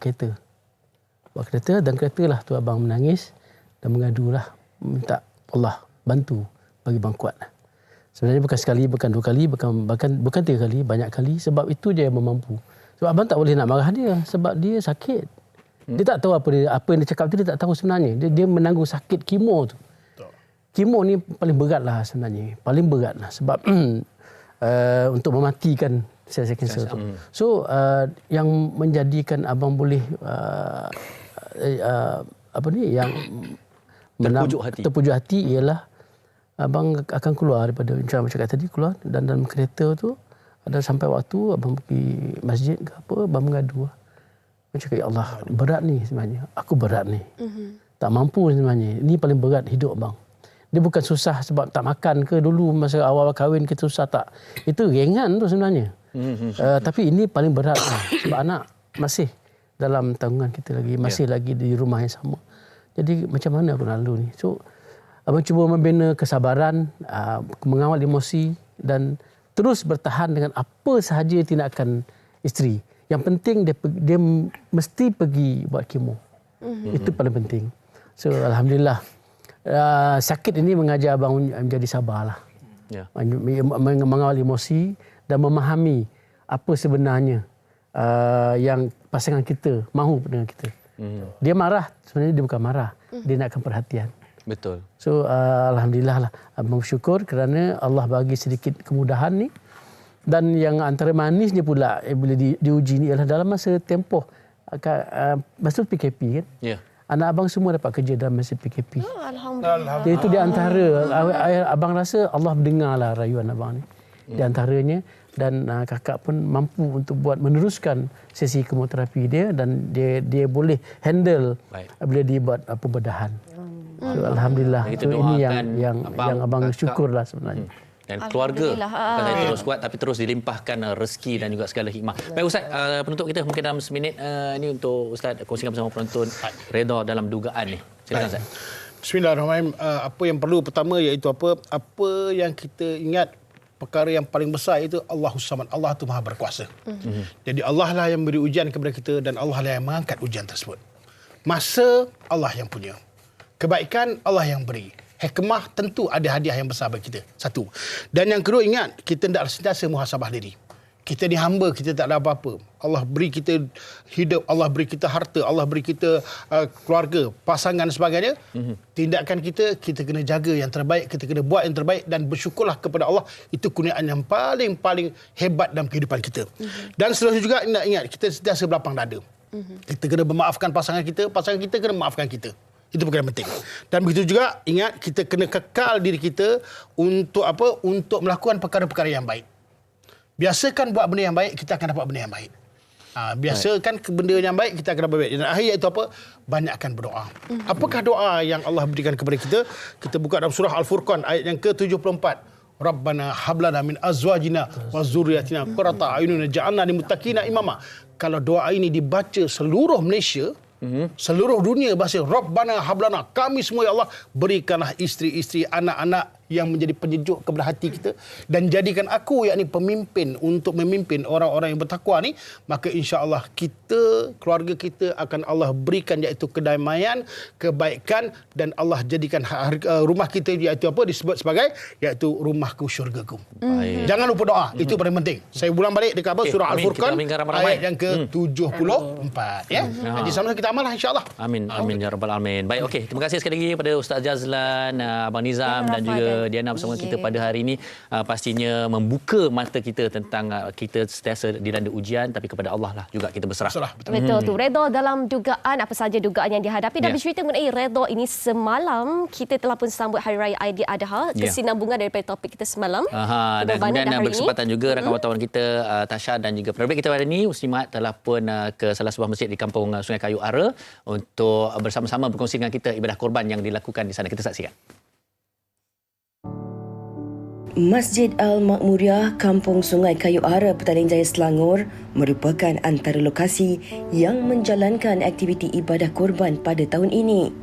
kereta dan kereta lah tu abang menangis dan mengadulah, minta Allah bantu bagi abang kuat. Sebenarnya bukan sekali, bukan 2 kali, bukan 3 kali, banyak kali. Sebab itu dia memampu. Sebab abang tak boleh nak marah dia sebab dia sakit. Dia tak tahu apa yang dia cakap tu, dia tak tahu sebenarnya. Dia menanggung sakit kemo tu. Kemo ni paling berat lah sebenarnya. Paling berat lah sebab untuk mematikan sel-sel kanser tu. So yang menjadikan abang boleh yang terpujuk hati ialah abang akan keluar daripada macam cakap tadi, keluar dan dalam kereta tu ada sampai waktu abang pergi masjid ke apa, abang mengadu. Abang cakap, ya Allah, berat ni sebenarnya. Aku berat ni. Tak mampu sebenarnya. Ini paling berat hidup abang. Dia bukan susah sebab tak makan ke dulu masa awal kahwin kita susah, tak. Itu ringan tu sebenarnya. Tapi ini paling berat lah. Sebab anak masih dalam tanggungan kita lagi, masih lagi di rumah yang sama. Jadi macam mana aku nak lalu ni? So abang cuba membina kesabaran, mengawal emosi dan terus bertahan dengan apa sahaja tindakan isteri. Yang penting dia mesti pergi buat kemo. Itu paling penting. So alhamdulillah, sakit ini mengajar abang menjadi sabarlah. Mengawal emosi dan memahami apa sebenarnya yang pasangan kita mahu dengan kita. Dia marah, sebenarnya dia bukan marah. Dia nakkan perhatian. Betul. So alhamdulillah lah, abang bersyukur kerana Allah bagi sedikit kemudahan ni. Dan yang antara manisnya pula bila diuji ni ialah dalam masa tempoh masa PKP kan. Anak abang semua dapat kerja dalam masa PKP. Alhamdulillah. Jadi itu di antara abang rasa Allah mendengarlah rayuan abang ni. Di antaranya, dan kakak pun mampu untuk meneruskan sesi kemoterapi dia dan dia boleh handle bila dia buat pembedahan. So, alhamdulillah. So, ini yang abang syukurlah sebenarnya. Dan keluarga bukan saja terus kuat tapi terus dilimpahkan rezeki dan juga segala hikmah. Baik Ustaz, penutup kita mungkin dalam seminit ini untuk Ustaz kongsikan bersama penonton redha dalam dugaan ni. Silakan Ustaz. Bismillahirrahmanirrahim. Apa yang perlu pertama iaitu apa yang kita ingat, perkara yang paling besar itu Allahus Samad. Allah itu Maha Berkuasa. Jadi Allah lah yang beri ujian kepada kita dan Allah lah yang mengangkat ujian tersebut. Masa Allah yang punya. Kebaikan Allah yang beri. Hikmah tentu ada hadiah yang besar bagi kita. Satu. Dan yang kedua, ingat, kita tidak sentiasa muhasabah diri. Kita ni hamba, kita tak ada apa-apa. Allah beri kita hidup, Allah beri kita harta, Allah beri kita keluarga, pasangan dan sebagainya. Tindakan kita kena jaga yang terbaik, kita kena buat yang terbaik dan bersyukurlah kepada Allah. Itu kurniaan yang paling hebat dalam kehidupan kita. Dan seterusnya juga, ingat, kita sentiasa berlapang dada. Kita kena memaafkan pasangan kita kena memaafkan kita. Itu perkara penting. Dan begitu juga, ingat, kita kena kekal diri kita untuk untuk melakukan perkara-perkara yang baik. Biasakan buat benda yang baik, kita akan dapat benda yang baik. Biasakan benda yang baik, kita akan dapat baik. Dan akhir iaitu banyakkan berdoa. Apakah doa yang Allah berikan kepada kita? Kita buka dalam surah Al-Furqan ayat yang ke-74. Rabbana hablana min azwajina wa zurriyatina qurrata a'yunin waj'alna lil muttaqina imama. Kalau doa ini dibaca seluruh Malaysia, seluruh dunia bahasa Rabbana hablana, kami semua ya Allah berikanlah isteri-isteri, anak-anak yang menjadi penyejuk kepada hati kita dan jadikan aku yakni pemimpin untuk memimpin orang-orang yang bertakwa ni, maka insya-Allah kita, keluarga kita akan Allah berikan iaitu kedamaian, kebaikan dan Allah jadikan rumah kita iaitu disebut sebagai iaitu rumahku syurgaku. Jangan lupa doa, itu paling penting. Saya ulang balik dekat surah Al-Furqan ayat yang ke-74 ya. Jadi sama kita amallah insya-Allah. Amin ya rabbal alamin. Baik, okey, terima kasih sekali lagi kepada Ustaz Jazlan, Abang Nizam dan juga Diana bersama kita pada hari ini. Pastinya membuka mata kita tentang kita sentiasa dilanda ujian tapi kepada Allah lah juga kita berserah. Betul tu. Redha dalam dugaan, apa saja dugaan yang dihadapi. Dan bercerita mengenai redha ini, semalam kita telah pun sambut Hari Raya Aidiladha, kesinambungan daripada topik kita semalam. Dan kemudian berkesempatan juga rakan wartawan kita Tasha dan juga penerbit kita hari ini Muslimat telah pun ke salah sebuah masjid di kampung Sungai Kayu Ara untuk bersama-sama berkongsi dengan kita ibadah korban yang dilakukan di sana. Kita saksikan. Masjid Al-Makmuriyah, Kampung Sungai Kayu Ara, Petaling Jaya, Selangor merupakan antara lokasi yang menjalankan aktiviti ibadah korban pada tahun ini.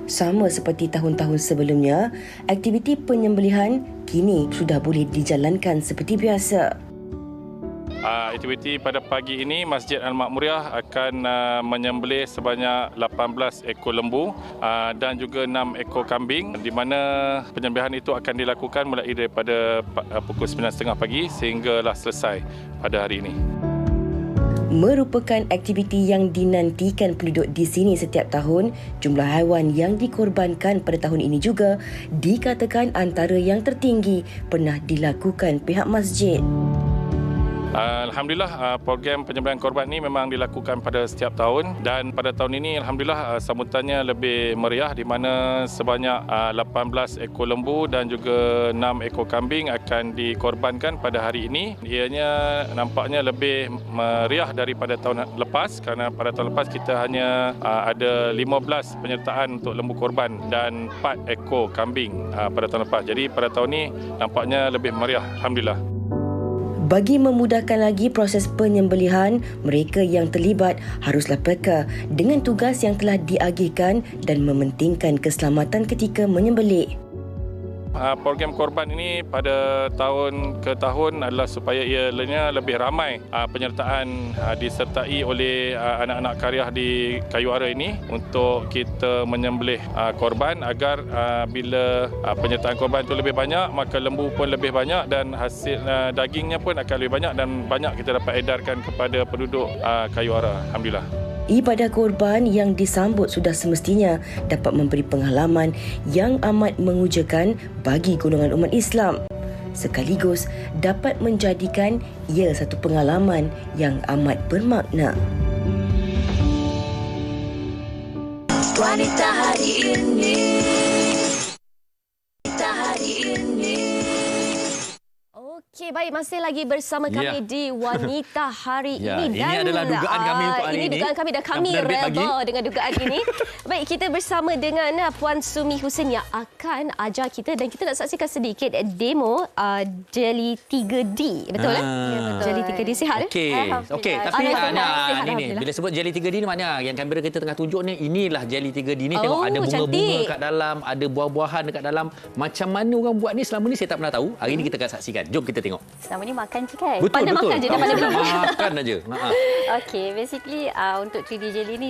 Sama seperti tahun-tahun sebelumnya, aktiviti penyembelihan kini sudah boleh dijalankan seperti biasa. Aktiviti pada pagi ini Masjid Al-Makmuriah akan menyembelih sebanyak 18 ekor lembu dan juga 6 ekor kambing, di mana penyembelihan itu akan dilakukan mulai daripada pukul 9.30 pagi sehinggalah selesai pada hari ini. Merupakan aktiviti yang dinantikan penduduk di sini setiap tahun. Jumlah haiwan yang dikorbankan pada tahun ini juga dikatakan antara yang tertinggi pernah dilakukan pihak masjid. Alhamdulillah, program penyembelihan korban ini memang dilakukan pada setiap tahun, dan pada tahun ini alhamdulillah sambutannya lebih meriah, di mana sebanyak 18 ekor lembu dan juga 6 ekor kambing akan dikorbankan pada hari ini. Ianya nampaknya lebih meriah daripada tahun lepas, kerana pada tahun lepas kita hanya ada 15 penyertaan untuk lembu korban dan 4 ekor kambing pada tahun lepas. Jadi pada tahun ini nampaknya lebih meriah, alhamdulillah. Bagi memudahkan lagi proses penyembelihan, mereka yang terlibat haruslah peka dengan tugas yang telah diagihkan dan mementingkan keselamatan ketika menyembelih. Program korban ini pada tahun ke tahun adalah supaya ianya lebih ramai penyertaan disertai oleh anak-anak karya di Kayu Ara ini untuk kita menyembelih korban, agar bila penyertaan korban itu lebih banyak, maka lembu pun lebih banyak dan hasil dagingnya pun akan lebih banyak, dan banyak kita dapat edarkan kepada penduduk Kayu Ara. Alhamdulillah. Ibadah korban yang disambut sudah semestinya dapat memberi pengalaman yang amat mengujakan bagi golongan umat Islam, sekaligus dapat menjadikan ia satu pengalaman yang amat bermakna. Wanita hari ini. Wanita hari ini. Okey, baik, masih lagi bersama kami di Wanita Hari ini. Ini adalah dugaan kami untuk hari ini. Ini dugaan kami dan kami reda dengan dugaan ini. Baik, kita bersama dengan Puan Sumi Hussein yang akan ajar kita, dan kita nak saksikan sedikit demo Jelly 3D. Betul? Ya, betul. Jelly 3D sihat? Okey, tapi ini bila sebut Jelly 3D ni maknanya yang kamera kita tengah tunjuk ni, inilah Jelly 3D ni. Tengok ada bunga-bunga kat dalam, ada buah-buahan dekat dalam. Macam mana orang buat ni selama ni saya tak pernah tahu. Hari ni kita akan saksikan. Jom kita tengok. Selama ni makan je kan? Betul. Makan je, dia pandai makan aja. Okey, basically untuk 3D jelly ni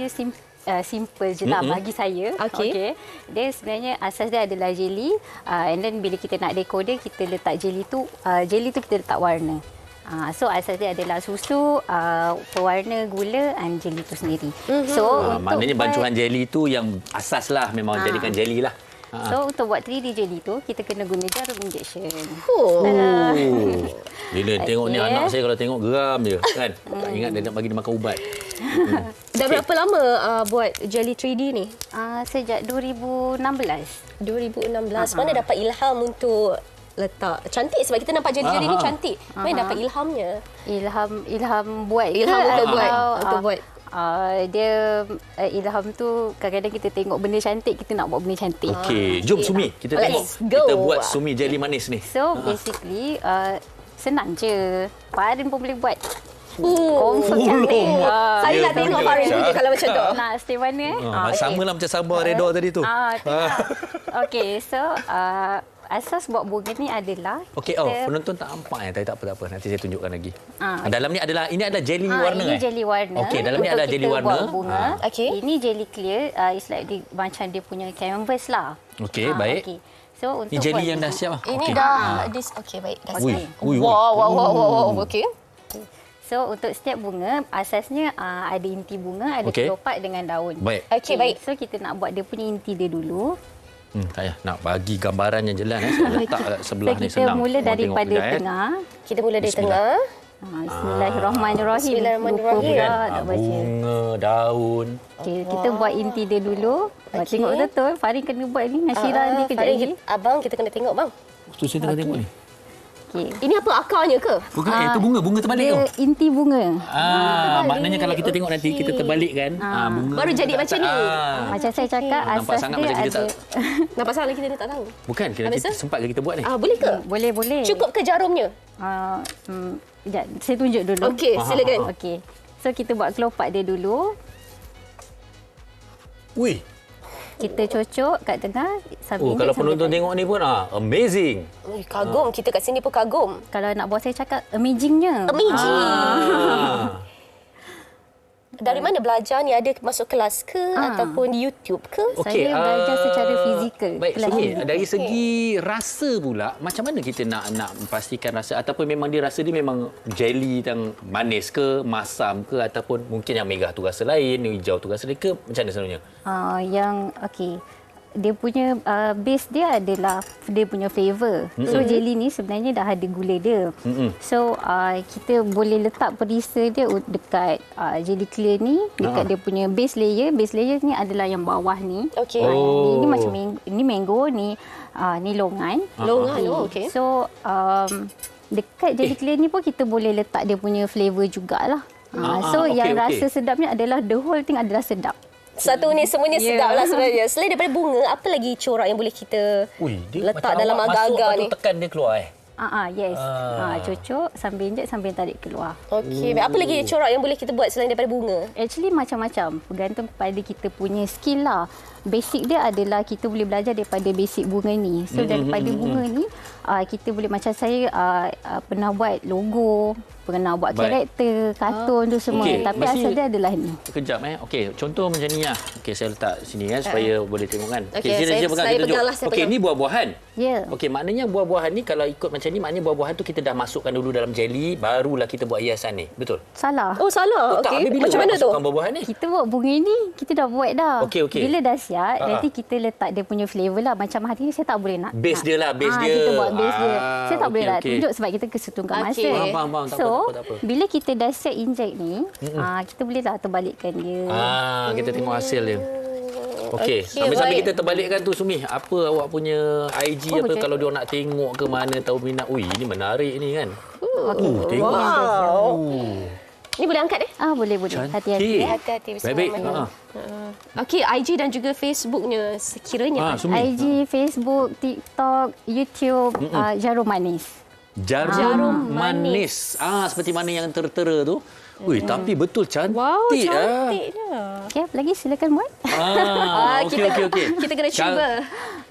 simple je lah bagi saya. Okey. Dia sebenarnya asas dia adalah jelly, and then bila kita nak dekor dia, kita letak jelly tu kita letak warna. So asas dia adalah susu, pewarna, gula dan jelly tu sendiri. So maknanya bancuhan jelly tu yang asas lah, memang jadikan jelly lah. So untuk buat 3D jelly tu kita kena guna jarum injection. Bila tengok ni anak saya kalau tengok geram je kan. Tak ingat dia nak bagi dia makan ubat. Dah berapa lama buat jelly 3D ni? Sejak 2016. 2016. Mana dapat ilham untuk letak cantik, sebab kita nampak jelly ni cantik. Mana dapat ilhamnya? Ilham buat. Ilham untuk buat. Dia ilham tu kadang-kadang kita tengok benda cantik, kita nak buat benda cantik. Okey, jom Sumi, kita tengok. Kita buat Sumi jelly manis ni. So basically senang je. Farin pun boleh buat. Confirm cantik. Saya nak tengok Farin tunjuk kalau macam tu. Nak stay mana? Sama lah macam sabar redor tadi tu. Okey, so asas buat bunga ni adalah okey, penonton tak nampak ya, tak apa. Nanti saya tunjukkan lagi. Dalam ni adalah jelly warna ini jelly warna. Okey, dalam ni ada jelly warna. Ini jelly clear, it's like macam dia punya canvas lah. Okey, baik. Okay. So untuk ini jelly yang dah siap lah. Ini dah okey, baik. Dah siap. Wow. Okey. So untuk setiap bunga asasnya ada inti bunga, ada kelopak dengan daun. Baik. Okey, baik. So kita nak buat dia punya inti dia dulu. Tak payah nak bagi gambaran yang jelas. Saya letak kat sebelah ni senang. Kita mula daripada tengah. Kita mula dari tengah. Bismillahirrahmanirrahim. Bismillahirrahmanirrahim. Bunga, daun. Okay, kita buat inti dia dulu. Tengok betul. Farin kena buat ni. Syirah nanti kejap lagi. Abang, kita kena tengok bang. Tu saya tengah tengok ni. Okay. Ini apa akarnya ke? Bukan, itu bunga terbalik tu. Inti bunga. Maknanya kalau kita tengok nanti kita terbalikkan bunga. Baru jadi macam ni. Macam saya cakap asas dia ada. Nampak sangat kita tak tahu. Bukan, kita sempat ke kita buat ni? Boleh ke? Boleh. Cukup ke jarumnya? Sekejap, saya tunjuk dulu. Okey, silakan. Okey. So kita buat kelopak dia dulu. Wih. Kita cocok kat tengah sambil Kalau penonton tengok ni pun amazing. Kagum. Kita kat sini pun kagum. Kalau nak buat saya cakap amazingnya. Amazing. Dari mana belajar ni? Ada masuk kelas ke ataupun YouTube ke? Saya belajar secara fizikal. Baik, Sumi, dari segi rasa pula, macam mana kita nak pastikan rasa ataupun memang dia rasa dia memang jelly yang manis ke, masam ke ataupun mungkin yang merah tu rasa lain, yang hijau tu rasa lain ke? Macam mana sebenarnya? Dia punya base dia adalah dia punya flavor. So jelly ni sebenarnya dah ada gula dia. So kita boleh letak perisa dia dekat jelly clear ni, dekat dia punya base layer. Base layer ni adalah yang bawah ni. Ini macam ni mango ni longan. Okey. So dekat jelly clear ni pun kita boleh letak dia punya flavor jugalah. Yang rasa sedapnya adalah the whole thing adalah sedap. Satu ni semuanya sedap lah sebenarnya. Selain daripada bunga, apa lagi corak yang boleh kita letak dalam agar-agar ni? Masuk, tekan dia keluar yes. Cocok sambil injek sambil tarik keluar. Okey. Apa lagi corak yang boleh kita buat selain daripada bunga? Actually macam-macam. Bergantung kepada kita punya skill lah. Basic dia adalah kita boleh belajar daripada basic bunga ni. So daripada bunga ni kita boleh, macam saya pernah buat logo, pernah buat karakter, kartun tu semua. Tapi asal dia adalah ni. Kejap Okey, contoh macam ni lah. Okey, saya letak sini supaya boleh tengok kan. Okey, saya pegang lah. Okey, ni buah-buahan. Ya. Okey, maknanya buah-buahan ni kalau ikut macam ni, maknanya buah-buahan tu kita dah masukkan dulu dalam jelly, barulah kita buat hiasan ni. Betul? Salah. Oh, salah. Okey. Macam mana tu? Buah-buahan ni? Kita buat bunga ni, kita dah buat dah. Okey. Bila dah siap, nanti kita letak dia punya flavor lah. Macam hari ni saya tak boleh nak. Base dia lah, base dia. Kita buat base dia. Saya tak boleh nak tunjuk sebab kita kesutungkan masa. Faham. So, bila kita dah siap inject ni, kita boleh lah terbalikkan dia. Kita tengok hasil dia. Okey, sambil-sambil kita terbalikkan tu, Sumi, apa awak punya IG kalau dia nak tengok ke mana, tahu minat. Ini menarik ni kan. Tengok. Wow. Ni boleh angkat boleh. Hati-hati. Hati-hati. Baik. Okey, IG dan juga Facebooknya sekiranya. IG, Facebook, TikTok, YouTube, Jarum Manis. Jarum manis. Seperti mana yang tertera tu. Tapi betul cantik. Wow, cantik dah. Okey, lagi silakan buat. Okey. Kita kena cuba.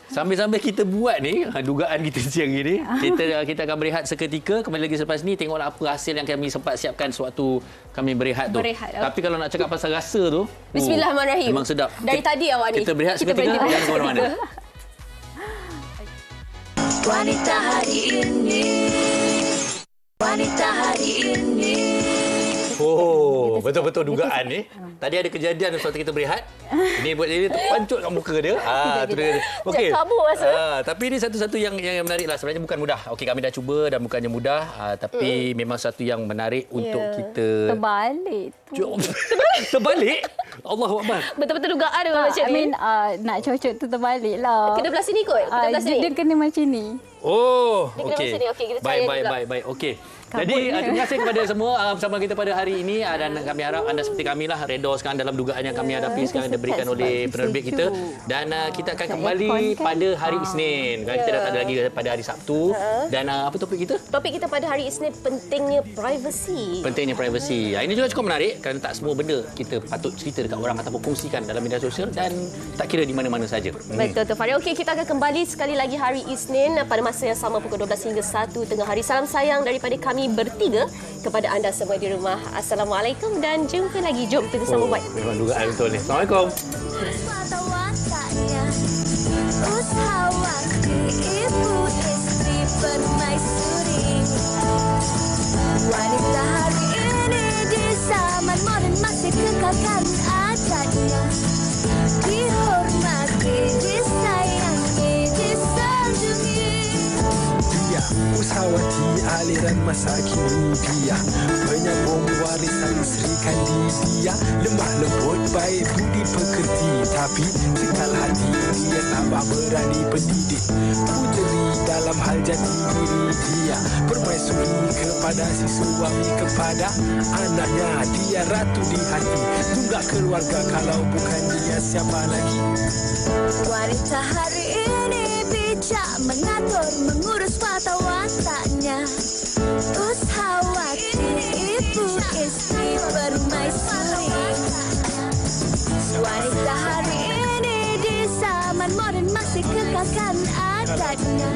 Sambil-sambil kita buat ni, dugaan kita siang ini, kita akan berehat seketika. Kembali lagi selepas ni, tengoklah apa hasil yang kami sempat siapkan sewaktu kami berehat tu. Tapi kalau nak cakap pasal rasa tu, Bismillahirrahmanirrahim. Memang sedap. Dari tadi awak ni. Kita berehat seketika, jangan ke mana-mana. Wanita hari ini. Wanita hari ini. Betul-betul dugaan ni. Tadi ada kejadian waktu kita berehat. Ini buat dia terpancut kat muka dia. Tu dia. Okey. Tapi ini satu-satu yang menarik lah. Sebenarnya bukan mudah. Okey, kami dah cuba dan bukannya mudah. Tapi memang satu yang menarik untuk kita. Terbalik? Allahu Akbar. Betul-betul dugaan dia macam ni. Nak cocok tu terbalik lah. Kena belah sini kot. Dia kena macam ni. Okey. Baik. Okey. Jadi terima kasih kepada semua bersama kita pada hari ini dan kami harap anda seperti kami lah redha sekarang dalam dugaan yang kami hadapi sekarang diberikan oleh penerbit kita dan kita akan kembali pada hari Isnin. Kita dah tak ada lagi pada hari Sabtu dan apa topik kita? Topik kita pada hari Isnin pentingnya privacy. Ini juga cukup menarik kerana tak semua benda kita patut cerita dekat orang ataupun kongsikan dalam media sosial dan tak kira di mana-mana saja. Betul tu Farid. Okey, kita akan kembali sekali lagi hari Isnin pada masa yang sama pukul 12 hingga 1 tengah hari. Salam sayang daripada kami bertiga kepada anda semua di rumah. Assalamualaikum dan jumpa lagi. Jom kita sama buat. Memang dugaan betul ni. Assalamualaikum. Usahawati ibu istri permaisuri. Wanita hari ini di zaman modern masih kekalkan adatnya. Dihormati, disayangi, disanjungi. Usahawati aliran masa kini dia penyambung warisan Sri Kandidia. Lemah lembut baik budi pekerti, tapi sekal hati dia tambah berani pendidik. Puteri dalam hal jati diri dia, permaisuri kepada si suami kepada anaknya. Dia ratu di hati, tunggak keluarga, kalau bukan dia siapa lagi. Wanita hari ini bijak mengatur mengurus watak-wataknya. Usahawati ibu istri permaisuri. Wanita hari ini di masih kekalkan adatnya.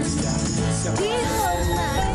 Dihormati